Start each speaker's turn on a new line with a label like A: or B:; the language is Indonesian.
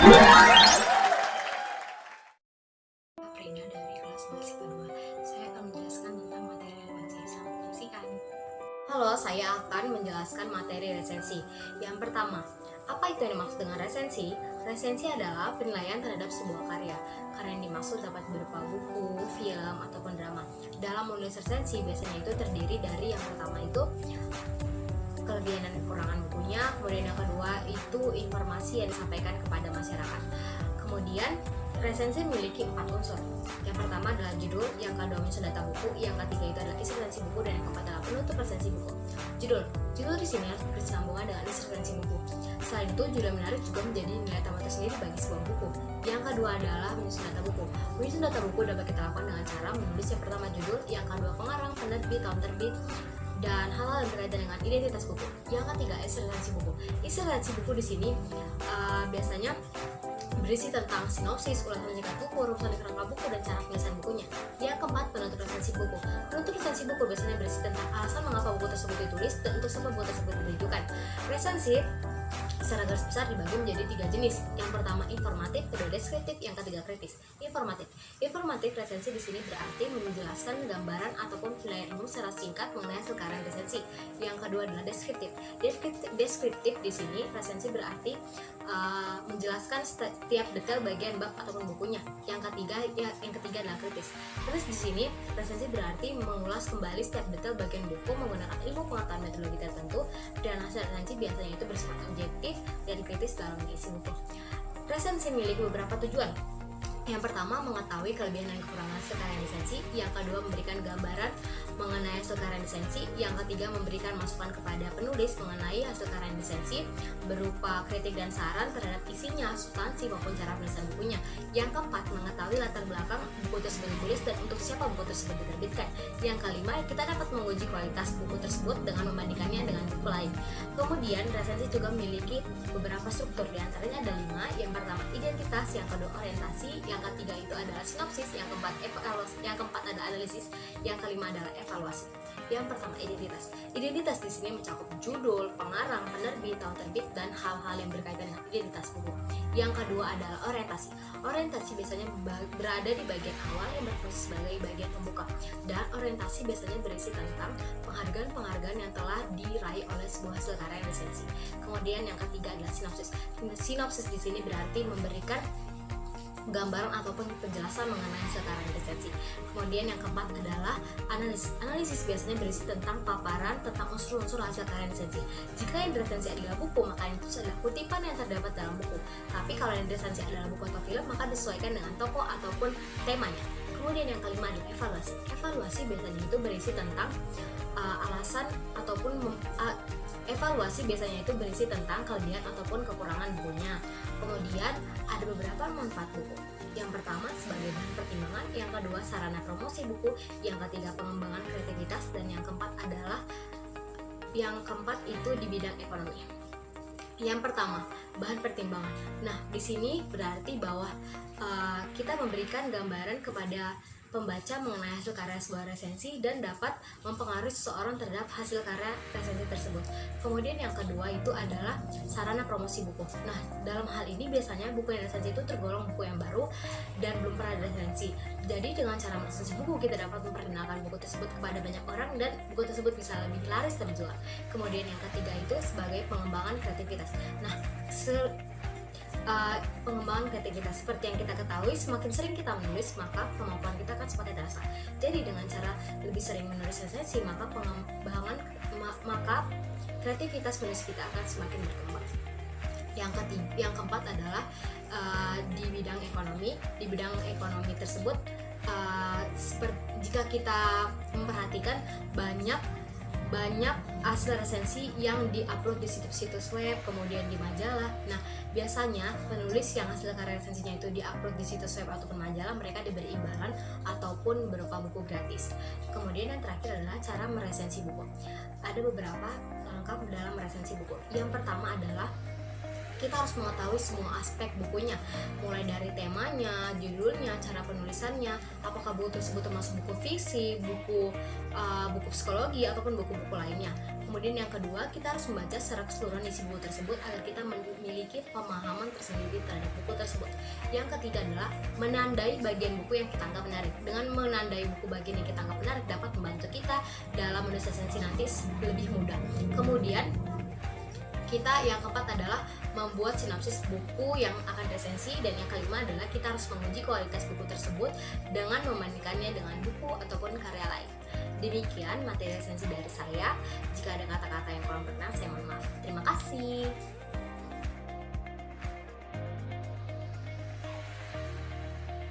A: Aprina dari kelas mahasiswa 2. Saya akan menjelaskan tentang materi resensi. Selamat menyaksikan. Halo, saya akan menjelaskan materi resensi. Yang pertama, apa itu yang dimaksud dengan resensi? Resensi adalah penilaian terhadap sebuah karya. Karya yang dimaksud dapat berupa buku, film, ataupun drama. Dalam menulis resensi, biasanya itu terdiri dari yang pertama itu kelebihan dan kekurangan bukunya, kemudian yang kedua itu informasi yang disampaikan kepada masyarakat. Kemudian resensi memiliki 4 unsur. Yang pertama adalah judul, yang kedua unsur data buku, yang ketiga itu adalah isi resensi buku, dan yang keempat adalah penutup resensi buku. Judul di sini harus bersambungan dengan isi resensi buku. Selain itu, judul menarik juga menjadi nilai tambah tersendiri bagi sebuah buku. Yang kedua adalah menyusun data buku. Menyusun data buku dapat kita lakukan dengan cara menulis yang pertama judul, yang kedua pengarang, penerbit, tahun terbit, dan hal-hal yang berkaitan dengan identitas buku. Yang ketiga, isi resensi buku. Isi resensi buku di sini biasanya berisi tentang sinopsis, ulasan singkat buku, rumusan di kerangka buku, dan cara penyelesaian bukunya. Yang keempat, penutup resensi buku. Penutup resensi buku biasanya berisi tentang alasan mengapa buku tersebut ditulis dan untuk siapa buku tersebut ditujukan. Resensi secara garis besar dibagi menjadi 3 jenis. Yang pertama informatif, kedua deskriptif, yang ketiga kritis. Informatif resensi di sini berarti menjelaskan gambaran ataupun penilaian umum secara singkat mengenai hasil karya resensi. Yang kedua adalah deskriptif. Deskriptif di sini resensi berarti menjelaskan setiap detail bagian bab ataupun bukunya. Yang ketiga adalah kritis. Kritis di sini resensi berarti mengulas kembali setiap detail bagian buku menggunakan ilmu pengetahuan metodologi tertentu, dan hasil resensi biasanya itu bersifat objektif dan kritis dalam mengisi buku. Resensi memiliki beberapa tujuan. Yang pertama, mengetahui kelebihan dan kekurangan hasil karya resensi. Yang kedua, memberikan gambaran mengenai hasil karya resensi. Yang ketiga, memberikan masukan kepada penulis mengenai hasil karya resensi berupa kritik dan saran terhadap isinya, substansi maupun cara penulisan bukunya. Yang keempat, mengetahui latar belakang buku tersebut ditulis dan untuk siapa buku tersebut diterbitkan. Yang kelima, kita dapat menguji kualitas buku tersebut dengan membandingkannya dengan buku lain. Kemudian, resensi juga memiliki beberapa struktur, diantaranya ada 5. Yang pertama, identitas. Yang kedua, orientasi. Yang ketiga itu adalah sinopsis. Yang keempat ada analisis. Yang kelima adalah evaluasi. Yang pertama, identitas. Identitas di sini mencakup judul, pengarang, penerbit, tahun terbit, dan hal-hal yang berkaitan dengan identitas buku. Yang kedua adalah orientasi. Orientasi biasanya berada di bagian awal yang berfungsi sebagai bagian pembuka, dan orientasi biasanya berisi tentang penghargaan-penghargaan yang telah diraih oleh sebuah hasil karya resensi. Kemudian yang ketiga adalah sinopsis. Sinopsis di sini berarti memberikan gambaran ataupun penjelasan mengenai hasil karya resensi. Kemudian yang keempat adalah analisis. Analisis biasanya berisi tentang paparan tentang unsur-unsur hasil karya resensi. Jika yang resensi adalah buku, maka itu adalah kutipan yang terdapat dalam buku. Tapi kalau yang resensi adalah buku atau film, maka disesuaikan dengan tokoh ataupun temanya. Kemudian yang kelima adalah evaluasi. Evaluasi biasanya itu berisi tentang alasan ataupun evaluasi biasanya itu berisi tentang kelebihan ataupun kekurangan bukunya. Kemudian ada beberapa manfaat buku. Yang pertama sebagai bahan pertimbangan, yang kedua sarana promosi buku, yang ketiga pengembangan kreativitas, dan yang keempat itu di bidang ekonomi. Yang pertama, bahan pertimbangan. Nah, di sini berarti bahwa kita memberikan gambaran kepada pembaca mengenai hasil karya sebuah resensi dan dapat mempengaruhi seseorang terhadap hasil karya resensi tersebut. Kemudian yang kedua itu adalah sarana promosi buku. Nah, dalam hal ini biasanya buku yang resensi itu tergolong buku yang baru dan belum pernah resensi. Jadi dengan cara meresensi buku, kita dapat memperkenalkan buku tersebut kepada banyak orang dan buku tersebut bisa lebih laris terjual. Kemudian yang ketiga itu sebagai pengembangan kreativitas. Nah, pengembangan kreativitas, seperti yang kita ketahui, semakin sering kita menulis maka kemampuan kita akan semakin terasa. Jadi dengan cara lebih sering menulis resensi, maka kreativitas menulis kita akan semakin berkembang. Yang keempat adalah di bidang ekonomi. Di bidang ekonomi tersebut, jika kita memperhatikan banyak hasil resensi yang diupload di situs-situs web, kemudian di majalah. Nah, biasanya penulis yang hasil karya resensinya itu diupload di situs web ataupun majalah, mereka diberi imbalan ataupun berupa buku gratis. Kemudian yang terakhir adalah cara meresensi buku. Ada beberapa langkah dalam meresensi buku. Yang pertama adalah kita harus mengetahui semua aspek bukunya, mulai dari temanya, judulnya, cara penulisannya, apakah buku tersebut termasuk buku fiksi, buku psikologi, ataupun buku-buku lainnya. Kemudian yang kedua, kita harus membaca secara keseluruhan isi buku tersebut agar kita memiliki pemahaman tersendiri terhadap buku tersebut. Yang ketiga adalah menandai bagian buku yang kita anggap menarik. Dengan menandai buku bagian yang kita anggap menarik dapat membantu kita dalam menulis resensi nanti lebih mudah. Kemudian kita yang keempat adalah membuat sinopsis buku yang akan resensi, dan yang kelima adalah kita harus menguji kualitas buku tersebut dengan membandingkannya dengan buku ataupun karya lain. Demikian materi resensi dari saya. Jika ada kata-kata yang kurang berkenan, saya mohon maaf. Terima kasih.